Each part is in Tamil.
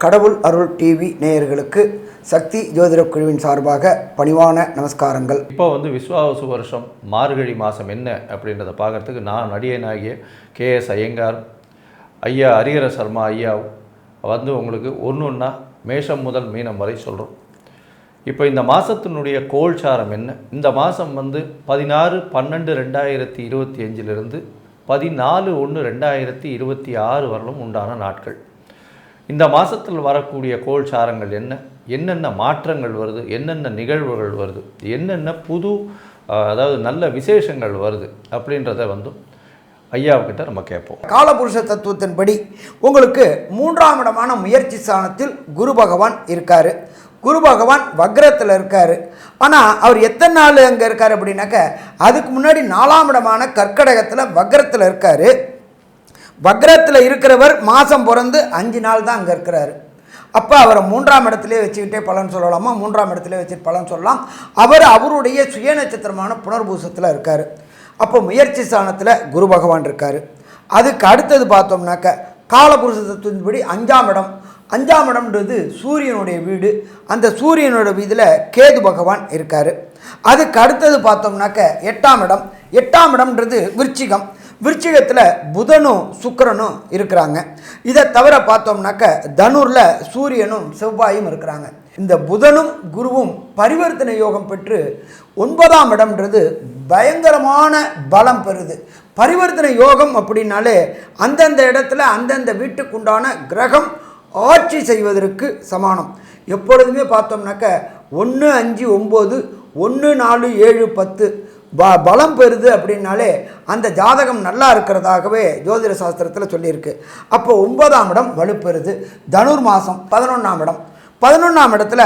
கடவுள் அருள் டிவி நேயர்களுக்கு சக்தி ஜோதிட குழுவின் சார்பாக பணிவான நமஸ்காரங்கள். இப்போ விஸ்வாவசு வருஷம் மார்கழி மாதம் என்ன அப்படின்றத பார்க்குறதுக்கு நான் நடிகனாகிய KS ஐயங்கார் ஐயா ஹரிஹர சர்மா ஐயா உங்களுக்கு ஒன்றா மேஷம் முதல் மீனம் வரை சொல்கிறோம். இப்போ இந்த மாதத்தினுடைய கோல்சாரம் என்ன? இந்த மாதம் 16/12/2025 14/1/2026 வரலும் உண்டான நாட்கள். இந்த மாதத்தில் வரக்கூடிய கோல்சாரங்கள் என்னென்ன மாற்றங்கள் வருது, என்னென்ன நிகழ்வுகள் வருது, என்னென்ன புது அதாவது நல்ல விசேஷங்கள் வருது அப்படின்றத ஐயாவுக்கிட்ட நம்ம கேட்போம். காலபுருஷ தத்துவத்தின்படி உங்களுக்கு 3ஆம் இடமான முயற்சி ஸ்தானத்தில் குரு பகவான் இருக்கார். குரு பகவான் வக்ரத்தில் இருக்கார். ஆனால் அவர் எத்தனை நாள் அங்கே இருக்கார் அப்படின்னாக்க, அதுக்கு முன்னாடி 4ஆம் இடமான கர்க்கடகத்தில் வக்ரத்தில் இருக்கார். வக்ரத்தில் இருக்கிறவர் மாதம் பிறந்து 5 நாள் தான் அங்கே இருக்கிறார். அப்போ அவரை 3ஆம் இடத்துலேயே வச்சுக்கிட்டே பலன் சொல்லலாமா? 3ஆம் இடத்துலேயே வச்சுட்டு பலன் சொல்லலாம். அவருடைய சுய நட்சத்திரமான புனர்பூசத்தில் இருக்கார். அப்போ முயற்சி ஸ்தானத்தில் குரு பகவான் இருக்கார். அதுக்கு அடுத்தது பார்த்தோம்னாக்க காலபுருஷ தத்துவத்தின்படி 5ஆம் இடம். 5ஆம் இடம்ன்றது சூரியனுடைய வீடு. அந்த சூரியனோட வீதில் கேது பகவான் இருக்கார். அதுக்கு அடுத்தது பார்த்தோம்னாக்க 8ஆம் இடம். 8ஆம் இடம்ன்றது விருச்சிகம். விருச்சிகத்தில் புதனும் சுக்கிரனும் இருக்கிறாங்க. இதை தவிர பார்த்தோம்னாக்க தனுரில் சூரியனும் செவ்வாயும் இருக்கிறாங்க. இந்த புதனும் குருவும் பரிவர்த்தனை யோகம் பெற்று 9ஆம் இடம்ன்றது பயங்கரமான பலம் பெறுது. பரிவர்த்தனை யோகம் அப்படின்னாலே அந்தந்த இடத்துல அந்தந்த வீட்டுக்குண்டான கிரகம் ஆட்சி செய்வதற்கு சமானம். எப்பொழுதுமே பார்த்தோம்னாக்க 1, 5, 9, 1, 4, 7, 10 பலம் பெறுது அப்படின்னாலே அந்த ஜாதகம் நல்லா இருக்கிறதாகவே ஜோதிட சாஸ்திரத்தில் சொல்லியிருக்கு. அப்போ 9ஆம் இடம் வலுப்பெறுது. தனுர் மாதம் 11ஆம் இடம். 11ஆம் இடத்துல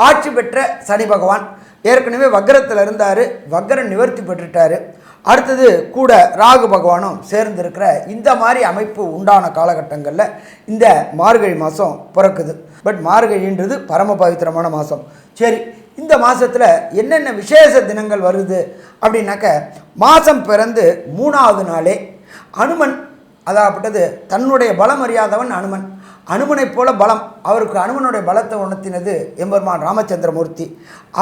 ஆட்சி பெற்ற சனி பகவான் ஏற்கனவே வக்ரத்தில் இருந்தார். வக்ரம் நிவர்த்தி பெற்றுட்டார். அடுத்தது கூட ராகு பகவானும் சேர்ந்திருக்கிற இந்த மாதிரி அமைப்பு உண்டான காலகட்டங்களில் இந்த மார்கழி மாதம் பிறக்குது. பட் மார்கழின்றது பரம பவித்திரமான மாதம். சரி, இந்த மாதத்தில் என்னென்ன விசேஷ தினங்கள் வருது அப்படின்னாக்க, மாதம் பிறந்து 3ஆவது நாளே அனுமன், அதாகப்பட்டது தன்னுடைய பலம் அறியாதவன் அனுமன். அனுமனைப் போல பலம் அவருக்கு அனுமனுடைய பலத்தை உணர்த்தினது எம்பெருமான் ராமச்சந்திரமூர்த்தி.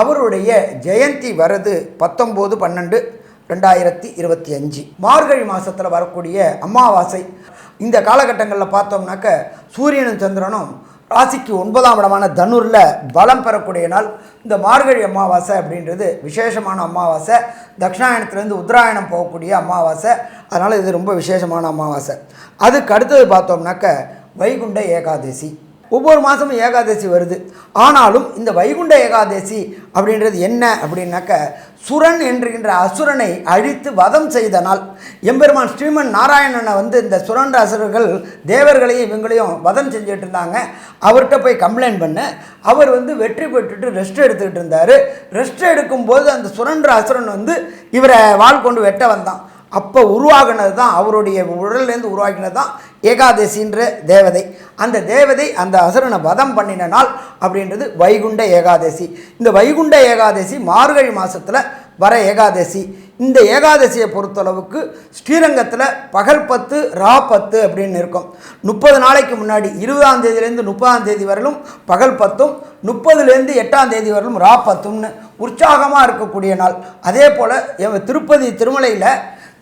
அவருடைய ஜெயந்தி வருது 19/12/2025 மார்கழி மாதத்தில் வரக்கூடிய அமாவாசை. இந்த காலகட்டங்களில் பார்த்தோம்னாக்க சூரியனும் சந்திரனும் ராசிக்கு 9ஆம் இடமான தனுரில் பலம் பெறக்கூடிய நாள். இந்த மார்கழி அமாவாசை அப்படின்றது விசேஷமான அமாவாசை. தட்சிணாயனத்துலேருந்து உத்தராயணம் போகக்கூடிய அமாவாசை. அதனால் இது ரொம்ப விசேஷமான அமாவாசை. அதுக்கு அடுத்தது பார்த்தோம்னாக்க வைகுண்ட ஏகாதசி. ஒவ்வொரு மாதமும் ஏகாதசி வருது. ஆனாலும் இந்த வைகுண்ட ஏகாதசி அப்படின்றது என்ன அப்படின்னாக்க, சுரன் என்கின்ற அசுரனை அழித்து வதம் செய்த நாள். எம்பெருமான் ஸ்ரீமன் நாராயணனை இந்த சுரண்ட அசுரர்கள் தேவர்களையும் இவங்களையும் வதம் செஞ்சுட்டு இருந்தாங்க. அவர்கிட்ட போய் கம்ப்ளைண்ட் பண்ண அவர் வெற்றி பெற்றுட்டு ரெஸ்ட் எடுத்துக்கிட்டு இருந்தார். ரெஸ்ட் எடுக்கும்போது அந்த சுரண்ட அசுரன் இவரை வாள் கொண்டு வெட்ட வந்தான். அப்போ உருவாகினது தான், அவருடைய உடல்லேருந்து உருவாக்கினது தான் ஏகாதசின்ற தேவதை. அந்த தேவதை அந்த அசுரனை வதம் பண்ணின நாள் அப்படின்றது வைகுண்ட ஏகாதசி. இந்த வைகுண்ட ஏகாதசி மார்கழி மாதத்தில் வர ஏகாதசி. இந்த ஏகாதசியை பொறுத்தளவுக்கு ஸ்ரீரங்கத்தில் பகல் 10 ரா 10 அப்படின்னு இருக்கும். 30 நாளைக்கு முன்னாடி 20ஆம் தேதியிலேருந்து 30ஆம் தேதி வரலும் பகல் 10ம், 30லேருந்து 8ஆம் தேதி வரலும் ரா 10ம்னு உற்சாகமாக இருக்கக்கூடிய நாள். அதே போல் திருப்பதி திருமலையில்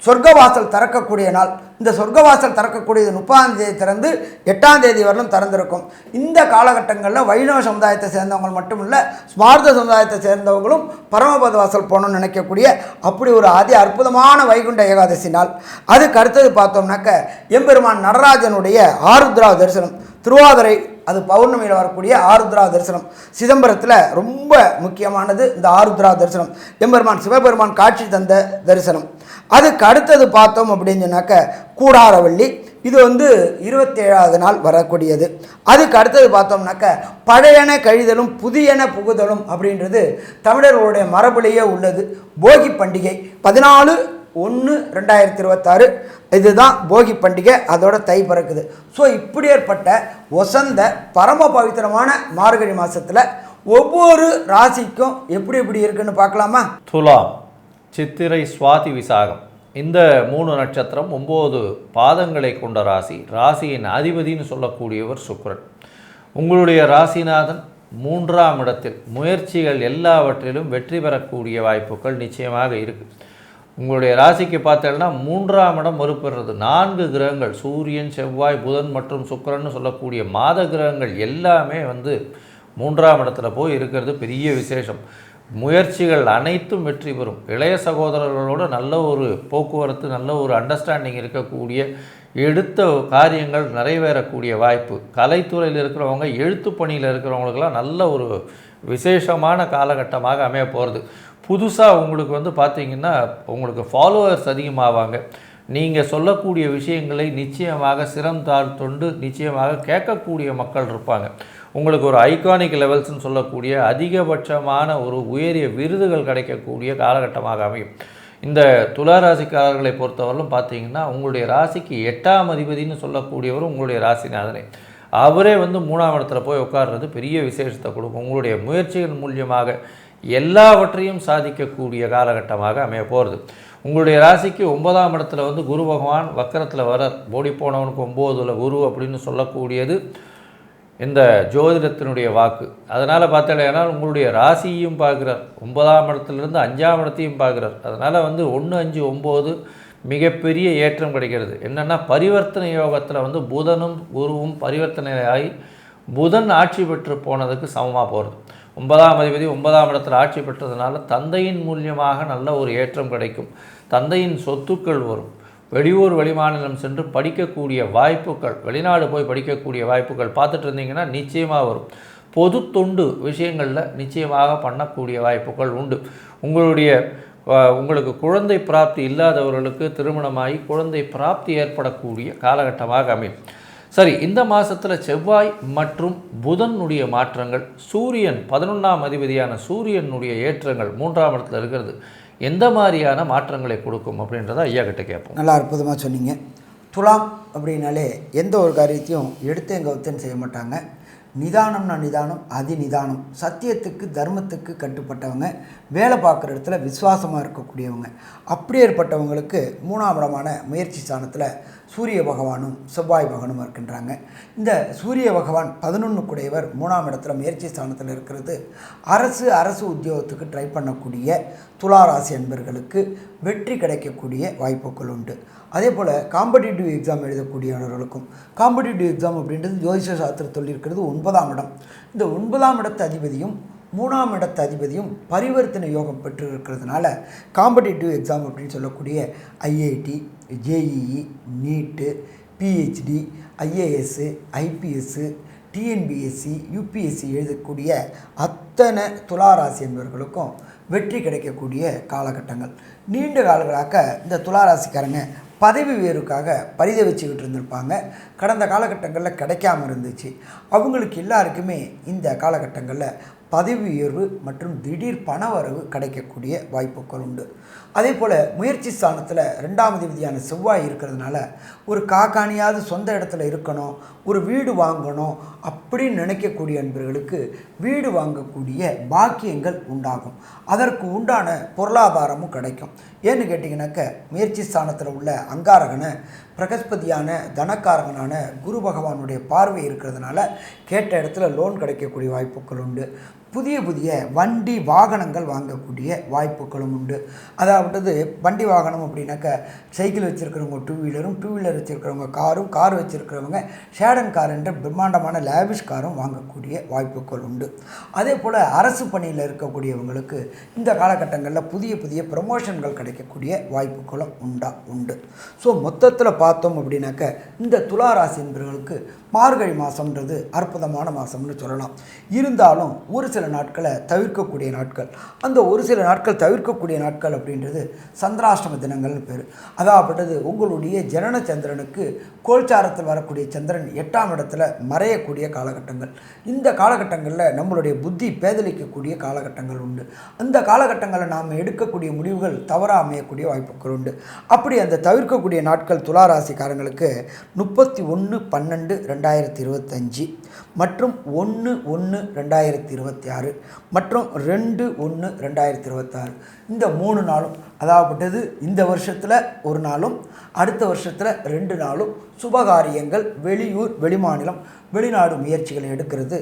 சொர்க்கவாசல் திறக்கக்கூடிய நாள். இந்த சொர்க்கவாசல் திறக்கக்கூடியது 30ஆம் தேதி திறந்து 8ஆம் தேதி வரலும் திறந்திருக்கும். இந்த காலகட்டங்களில் வைணவ சமுதாயத்தை சேர்ந்தவங்க மட்டும் இல்லை, ஸ்மார்த்த சமுதாயத்தை சேர்ந்தவங்களும் பரமபத வாசல் போகணும்னு நினைக்கக்கூடிய அப்படி ஒரு அற்புதமான வைகுண்ட ஏகாதசி நாள். அதுக்கு அடுத்தது பார்த்தோம்னாக்க எம்பெருமான் நடராஜனுடைய ஆருத்ரா தரிசனம். திருவாதிரை அது பௌர்ணமியில் வரக்கூடிய ஆருத்ரா தரிசனம் சிதம்பரத்தில் ரொம்ப முக்கியமானது. இந்த ஆருத்ரா தரிசனம் எம்பெருமான் சிவபெருமான் காட்சி தந்த தரிசனம். அதுக்கு அடுத்தது பார்த்தோம் அப்படின்னு சொன்னாக்க கூடாரவள்ளி. இது 27ஆவது நாள் வரக்கூடியது. அதுக்கு அடுத்தது பார்த்தோம்னாக்க பழையன கழிதலும் புதியன புகுதலும் அப்படின்றது தமிழர்களுடைய மரபுலேயே உள்ளது. போகி பண்டிகை 14/1/2026 இதுதான் போகி பண்டிகை. அதோட தை பிறக்குது. ஸோ இப்படி ஏற்பட்ட வசந்த பரம பவித்திரமான மார்கழி மாதத்தில் ஒவ்வொரு ராசிக்கும் எப்படி எப்படி இருக்குன்னு பார்க்கலாமா? துலாம், சித்திரை, சுவாதி, விசாகம் இந்த 3 நட்சத்திரம் 9 பாதங்களை கொண்ட ராசி. ராசியின் அதிபதினு சொல்லக்கூடியவர் சுக்கிரன். உங்களுடைய ராசிநாதன் 3ஆம் இடத்தில் முயற்சிகள் எல்லாவற்றிலும் வெற்றி பெறக்கூடிய வாய்ப்புகள் நிச்சயமாக இருக்குது. உங்களுடைய ராசிக்கு பார்த்தீங்கன்னா 3ஆம் இடம் வலுப்பெறுறது. 4 கிரகங்கள் சூரியன், செவ்வாய், புதன் மற்றும் சுக்கிரன் சொல்லக்கூடிய மாத கிரகங்கள் எல்லாமே 3ஆம் இடத்துல போய் இருக்கிறது பெரிய விசேஷம். முயற்சிகள் அனைத்தும் வெற்றி பெறும். இளைய சகோதரர்களோட நல்ல ஒரு போக்குவரத்து, நல்ல ஒரு அண்டர்ஸ்டாண்டிங் இருக்கக்கூடிய, எடுத்த காரியங்கள் நிறைவேறக்கூடிய வாய்ப்பு. கலைத்துறையில் இருக்கிறவங்க, எழுத்து பணியில் இருக்கிறவங்களுக்கெல்லாம் நல்ல ஒரு விசேஷமான காலகட்டமாக அமைய போகிறது. புதுசாக உங்களுக்கு பார்த்திங்கன்னா உங்களுக்கு ஃபாலோவர்ஸ் அதிகமாவாங்க. நீங்கள் சொல்லக்கூடிய விஷயங்களை நிச்சயமாக சிரமத்தால் தொண்டு நிச்சயமாக கேட்கக்கூடிய மக்கள் இருப்பாங்க. உங்களுக்கு ஒரு ஐகானிக் லெவல்ஸ்ன்னு சொல்லக்கூடிய அதிகபட்சமான ஒரு உயரிய விருதுகள் கிடைக்கக்கூடிய காலகட்டமாக அமையும். இந்த துளாராசிக்காரர்களை பொறுத்தவரையிலும் பார்த்தீங்கன்னா உங்களுடைய ராசிக்கு 8ஆம் அதிபதினு சொல்லக்கூடியவர் உங்களுடைய ராசிநாதனே. அவரே 3ஆம் இடத்துல போய் உட்கார்றது பெரிய விசேஷத்தை கொடுக்கும். உங்களுடைய முயற்சிகள் மூலியமாக எல்லாவற்றையும் சாதிக்கக்கூடிய காலகட்டமாக அமைய போகிறது. உங்களுடைய ராசிக்கு 9ஆம் இடத்துல குரு பகவான் வக்கரத்தில் வரார். ஓடி போனவனுக்கு 9ல் குரு அப்படின்னு சொல்லக்கூடியது இந்த ஜோதிடத்தினுடைய வாக்கு. அதனால் பார்த்தீங்கன்னா உங்களுடைய ராசியையும் பார்க்குறார், 9ஆம் இடத்துலேருந்து 5ஆம் இடத்தையும் பார்க்குறார். அதனால் 1, 5, 9 மிகப்பெரிய ஏற்றம் கிடைக்கிறது. என்னென்னா பரிவர்த்தனை யோகத்தில் புதனும் குருவும் பரிவர்த்தனையாகி புதன் ஆட்சி பெற்று போனதுக்கு சமமாக போகிறது. 9ஆம் அதிபதி 9ஆம் இடத்துல ஆட்சி பெற்றதுனால தந்தையின் மூலியமாக நல்ல ஒரு ஏற்றம் கிடைக்கும். தந்தையின் சொத்துக்கள் வரும். வெளியூர் வெளிமாநிலம் சென்று படிக்கக்கூடிய வாய்ப்புகள், வெளிநாடு போய் படிக்கக்கூடிய வாய்ப்புகள் பார்த்துட்டு இருந்தீங்கன்னா நிச்சயமாக வரும். பொது தொண்டு விஷயங்களில் நிச்சயமாக பண்ணக்கூடிய வாய்ப்புகள் உண்டு. உங்களுக்கு குழந்தை பிராப்தி இல்லாதவர்களுக்கு திருமணமாகி குழந்தை பிராப்தி ஏற்படக்கூடிய காலகட்டமாக அமையும். சரி, இந்த மாதத்தில் செவ்வாய் மற்றும் புதனுடைய மாற்றங்கள், சூரியன் 11ஆம் அதிபதியான சூரியனுடைய ஏற்றங்கள் 3ஆம் இடத்துல இருக்கிறது எந்த மாதிரியான மாற்றங்களை கொடுக்கும் அப்படின்றத ஐயா கிட்ட கேட்போம். நல்லா அற்புதமாக சொன்னீங்க. துலாம் அப்படின்னாலே எந்த ஒரு காரியத்தையும் எடுத்தேன் கவுத்தேன்னு செய்ய மாட்டாங்க. நிதானம்னா நிதானம், அதிநிதானம். சத்தியத்துக்கு தர்மத்துக்கு கட்டுப்பட்டவங்க, வேலை பார்க்குற இடத்துல விசுவாசமாக இருக்கக்கூடியவங்க. அப்படியே ஏற்பட்டவங்களுக்கு 3ஆம் இடமான முயற்சி ஸ்தானத்தில் சூரிய பகவானும் செவ்வாய் பகவானும் இருக்கின்றாங்க. இந்த சூரிய பகவான் 11 கூடையவர் 3ஆம் இடத்துல முயற்சி ஸ்தானத்தில் இருக்கிறது. அரசு உத்தியோகத்துக்கு ட்ரை பண்ணக்கூடிய துளாராசி அன்பர்களுக்கு வெற்றி கிடைக்கக்கூடிய வாய்ப்புகள் உண்டு. அதே போல் காம்படிட்டிவ் எக்ஸாம் எழுதக்கூடியவர்களுக்கும், காம்படிட்டிவ் எக்ஸாம் அப்படின்றது ஜோதிஷ சாஸ்திரத்தில் இருக்கிறது 9ஆம் இடம். இந்த 9ஆம் இடத்து அதிபதியும் 3ஆம் இடத்து அதிபதியும் பரிவர்த்தனை யோகம் பெற்று இருக்கிறதுனால காம்படிட்டிவ் எக்ஸாம் அப்படின்னு சொல்லக்கூடிய IIT, JEE, NEET, PhD, IAS, IPS, TNPSC, UPSC எழுதக்கூடிய அத்தனை துளாராசி என்பவர்களுக்கும் வெற்றி கிடைக்கக்கூடிய காலகட்டங்கள். நீண்ட காலங்களாக இந்த துளாராசிக்காரங்க பதவி உயர்வுக்காக பரிதவிச்சுக்கிட்டு இருந்திருப்பாங்க. கடந்த காலகட்டங்களில் கிடைக்காம இருந்துச்சு. அவங்களுக்கு எல்லாருக்குமே இந்த காலகட்டங்களில் பதவி உயர்வு மற்றும் திடீர் பணவரவு கிடைக்கக்கூடிய வாய்ப்புகள் உண்டு. அதே போல் முயற்சி ஸ்தானத்தில் 2ஆம் அதிபதியான செவ்வாய் இருக்கிறதுனால ஒரு காக்காணியாவது சொந்த இடத்துல இருக்கணும், ஒரு வீடு வாங்கணும் அப்படின்னு நினைக்கக்கூடிய அன்பர்களுக்கு வீடு வாங்கக்கூடிய பாக்கியங்கள் உண்டாகும். அதற்கு உண்டான பொருளாதாரமும் கிடைக்கும். ஏன்னு கேட்டிங்கனாக்க முயற்சி ஸ்தானத்தில் உள்ள அங்காரகனை பிரகஸ்பதியான தனக்காரகனான குரு பகவானுடைய பார்வை இருக்கிறதுனால கேட்ட இடத்துல லோன் கிடைக்கக்கூடிய வாய்ப்புகள் உண்டு. புதிய வண்டி வாகனங்கள் வாங்கக்கூடிய வாய்ப்புகளும் உண்டு. அதாவது வண்டி வாகனம் அப்படின்னாக்க சைக்கிள் வச்சுருக்கிறவங்க 2 வீலரும், 2 வீலர் வச்சுருக்கிறவங்க காரும், கார் வச்சுருக்கிறவங்க ஷேடன் கார் என்ற பிரம்மாண்டமான லேவிஷ் காரும் வாங்கக்கூடிய வாய்ப்புகள் உண்டு. அதே போல் அரசு பணியில் இருக்கக்கூடியவங்களுக்கு இந்த காலகட்டங்களில் புதிய ப்ரமோஷன்கள் கிடைக்கக்கூடிய வாய்ப்புகளும் உண்டு. ஸோ மொத்தத்தில் பார்த்தோம் அப்படின்னாக்க இந்த துளாராசி என்பவர்களுக்கு மார்கழி மாதம்ன்றது அற்புதமான மாதம்னு சொல்லலாம். இருந்தாலும் ஒரு சில நாட்களை தவிர்க்கக்கூடிய நாட்கள், அந்த ஒரு சில நாட்கள் தவிர்க்கக்கூடிய நாட்கள் அப்படின்றது சந்திராஷ்டம தினங்கள்னு பேர். அதாவது உங்களுடைய ஜனன சந்திரனுக்கு கோல்சாரத்தில் வரக்கூடிய சந்திரன் 8ஆம் இடத்துல மறையக்கூடிய காலகட்டங்கள். இந்த காலகட்டங்களில் நம்மளுடைய புத்தி பேதலிக்கக்கூடிய காலகட்டங்கள் உண்டு. அந்த காலகட்டங்களில் நாம் எடுக்கக்கூடிய முடிவுகள் தவறாக அமையக்கூடிய வாய்ப்புகள் உண்டு. அப்படி அந்த தவிர்க்கக்கூடிய நாட்கள் துளாராசிக்காரங்களுக்கு 31/12/2025 மற்றும் 1/1/2026 மற்றும் 2/1/2026 இந்த 3 நாளும் அதாகப்பட்டது இந்த வருஷத்தில் ஒரு நாளும் அடுத்த வருஷத்தில் 2 நாளும் சுபகாரியங்கள், வெளியூர், வெளிமாநிலம், வெளிநாடு முயற்சிகளை எடுக்கிறது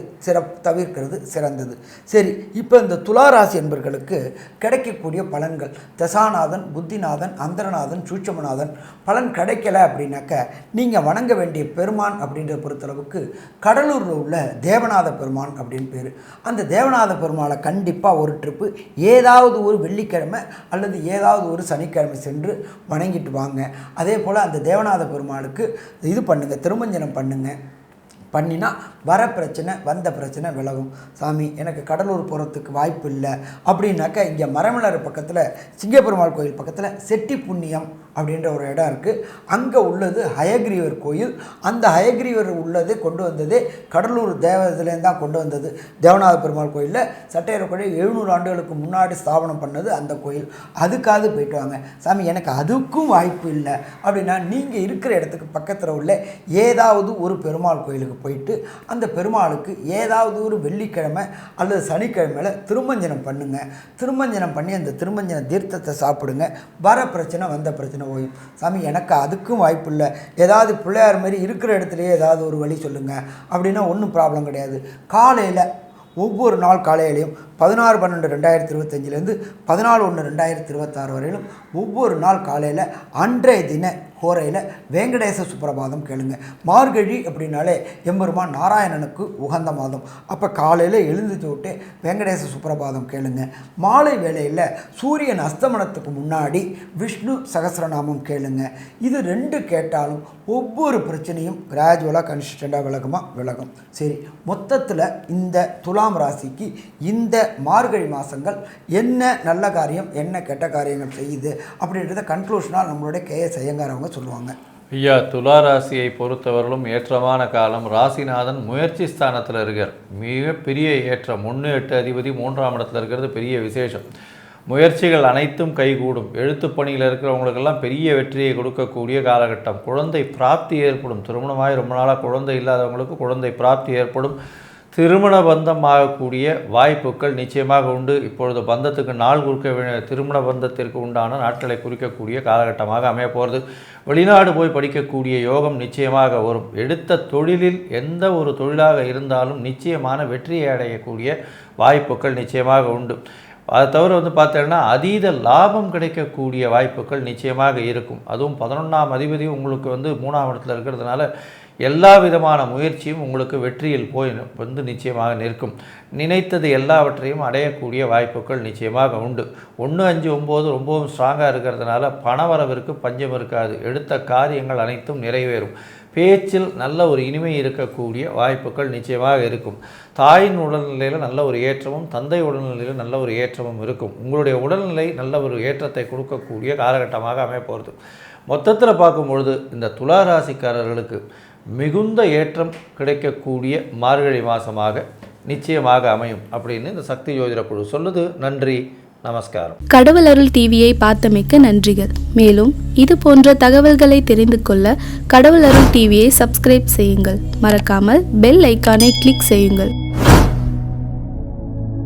தவிர்க்கிறது சிறந்தது. சரி, இப்போ இந்த துளாராசி என்பர்களுக்கு கிடைக்கக்கூடிய பலன்கள், தசாநாதன், புத்திநாதன், அந்தரநாதன், சூட்சமநாதன் பலன் கிடைக்கல அப்படின்னாக்க நீங்கள் வணங்க வேண்டிய பெருமான் அப்படின்ற பொறுத்தளவுக்கு கடலூரில் உள்ள தேவநாத பெருமான் அப்படின்னு பேர். அந்த தேவநாத பெருமாளை கண்டிப்பாக ஒரு ட்ரிப்பு ஏதாவது ஒரு வெள்ளிக்கிழமை அல்லது ஏதாவது ஒரு சனிக்கிழமை சென்று வணங்கிட்டு வாங்க. அதே போல் அந்த தேவநாத பெருமாளுக்கு இது பண்ணுங்கள், திருமஞ்சனம் பண்ணுங்கள். பண்ணினா வர பிரச்சனை, வந்த பிரச்சனை விலகும். சாமி எனக்கு கடலூர் போகிறதுக்கு வாய்ப்பு இல்லை அப்படின்னாக்கா இங்கே மரமலர் பக்கத்தில் சிங்கப்பெருமாள் கோயில் பக்கத்தில் செட்டி புண்ணியம் அப்படின்ற ஒரு இடம் இருக்குது. அங்கே உள்ளது ஹயக்ரீவர் கோயில். அந்த ஹயக்ரீவர் உள்ளது கொண்டு வந்ததே கடலூர் தேவதுலேருந்து தான் கொண்டு வந்தது. தேவநாத பெருமாள் கோயிலில் சட்டையர கோயில் 700 ஆண்டுகளுக்கு முன்னாடி ஸ்தாபனம் பண்ணது அந்த கோயில். அதுக்காவது போயிட்டு வாங்க. சாமி எனக்கு அதுக்கும் வாய்ப்பு இல்லை அப்படின்னா நீங்கள் இருக்கிற இடத்துக்கு பக்கத்தில் உள்ள ஏதாவது ஒரு பெருமாள் கோயிலுக்கு போயிட்டு அந்த பெருமாளுக்கு ஏதாவது ஒரு வெள்ளிக்கிழமை அல்லது சனிக்கிழமையில் திருமஞ்சனம் பண்ணுங்கள். திருமஞ்சனம் பண்ணி அந்த திருமஞ்சன தீர்த்தத்தை சாப்பிடுங்க. வர பிரச்சனை, வந்த பிரச்சனை ஓயும். சாமி எனக்கு அதுக்கும் வாய்ப்பு இல்லை, ஏதாவது பிள்ளையார் மாதிரி இருக்கிற இடத்துலையே ஏதாவது ஒரு வழி சொல்லுங்கள் அப்படின்னா ஒன்றும் ப்ராப்ளம் கிடையாது. காலையில் ஒவ்வொரு நாள் காலையிலையும் 16/12/2025 14/1/2026 வரையிலும் ஒவ்வொரு நாள் காலையில் அன்றைய தின ஹோரையில் வேங்கடேச சுப்பிரபாதம் கேளுங்க. மார்கழி அப்படின்னாலே எம்பெருமான் நாராயணனுக்கு உகந்த மாதம். அப்போ காலையில் எழுந்துச்சு விட்டு வேங்கடேச சுப்பிரபாதம் கேளுங்க. மாலை வேளையில் சூரியன் அஸ்தமனத்துக்கு முன்னாடி விஷ்ணு சகஸ்ரநாமம் கேளுங்க. இது 2 கேட்டாலும் ஒவ்வொரு பிரச்சனையும் கிராஜுவலாக கன்சிஸ்டண்ட்டாக விலகும். சரி, மொத்தத்தில் இந்த துலாம் ராசிக்கு இந்த மார்கழி மாதங்கள் என்ன நல்ல காரியம், என்ன கெட்ட காரியங்கள் செய்யுது அப்படின்றத கன்க்ளூஷனாக நம்மளுடைய KS ஐயங்கார் அவங்க சொல்லுவாங்க. ஐயா, துளாராசியை பொறுத்தவரையிலும் ஏற்றமான காலம். ராசிநாதன் முயற்சி ஸ்தானத்தில் இருக்கார். மிகப்பெரிய ஏற்றம். 1-8 அதிபதி 3ஆம் இடத்துல இருக்கிறது பெரிய விசேஷம். முயற்சிகள் அனைத்தும் கைகூடும். எழுத்துப் பணியில் இருக்கிறவங்களுக்கெல்லாம் பெரிய வெற்றியை கொடுக்கக்கூடிய காலகட்டம். குழந்தை பிராப்தி ஏற்படும். திருமணமாகி ரொம்ப நாளாக குழந்தை இல்லாதவங்களுக்கு குழந்தை பிராப்தி ஏற்படும். திருமண பந்தம் ஆகக்கூடிய வாய்ப்புகள் நிச்சயமாக உண்டு. இப்பொழுது பந்தத்துக்கு நாள் குறிக்க திருமண பந்தத்திற்கு உண்டான நாட்களை குறிக்கக்கூடிய காலகட்டமாக அமைய போகிறது. வெளிநாடு போய் படிக்கக்கூடிய யோகம் நிச்சயமாக வரும். எடுத்த தொழிலில் எந்த ஒரு தொழிலாக இருந்தாலும் நிச்சயமான வெற்றியை அடையக்கூடிய வாய்ப்புகள் நிச்சயமாக உண்டு. அதை தவிர பார்த்தீங்கன்னா அதீத லாபம் கிடைக்கக்கூடிய வாய்ப்புகள் நிச்சயமாக இருக்கும். அதுவும் 11ஆம் அதிபதி உங்களுக்கு 3ஆம் இடத்துல இருக்கிறதுனால எல்லா விதமான முயற்சியும் உங்களுக்கு வெற்றியில் போய் நிச்சயமாக நிற்கும். நினைத்தது எல்லாவற்றையும் அடையக்கூடிய வாய்ப்புகள் நிச்சயமாக உண்டு. 1, 5, 9 ரொம்பவும் ஸ்ட்ராங்காக இருக்கிறதுனால பணவரவிற்கு பஞ்சம் இருக்காது. எடுத்த காரியங்கள் அனைத்தும் நிறைவேறும். பேச்சில் நல்ல ஒரு இனிமை இருக்கக்கூடிய வாய்ப்புகள் நிச்சயமாக இருக்கும். தாயின் உடல்நிலையில் நல்ல ஒரு ஏற்றமும் தந்தை உடல்நிலையில் நல்ல ஒரு ஏற்றமும் இருக்கும். உங்களுடைய உடல்நிலை நல்ல ஒரு ஏற்றத்தை கொடுக்கக்கூடிய காலகட்டமாக அமைய போகிறது. மொத்தத்தில் பார்க்கும்பொழுது இந்த துளாராசிக்காரர்களுக்கு மிகுந்த ஏற்றம் கிடைக்கக்கூடிய மார்கழி மாதமாக நிச்சயமாக அமையும் அப்படின்னு இந்த சக்தி ஜோதிட குழு சொல்லுது. நன்றி, நமஸ்காரம். கடவுள் அருள் டிவியை பார்த்தமைக்க நன்றிகள். மேலும் இது போன்ற தகவல்களை தெரிந்து கொள்ள கடவுள் அருள் டிவியை சப்ஸ்கிரைப் செய்யுங்கள். மறக்காமல் பெல் ஐக்கானை கிளிக் செய்யுங்கள்.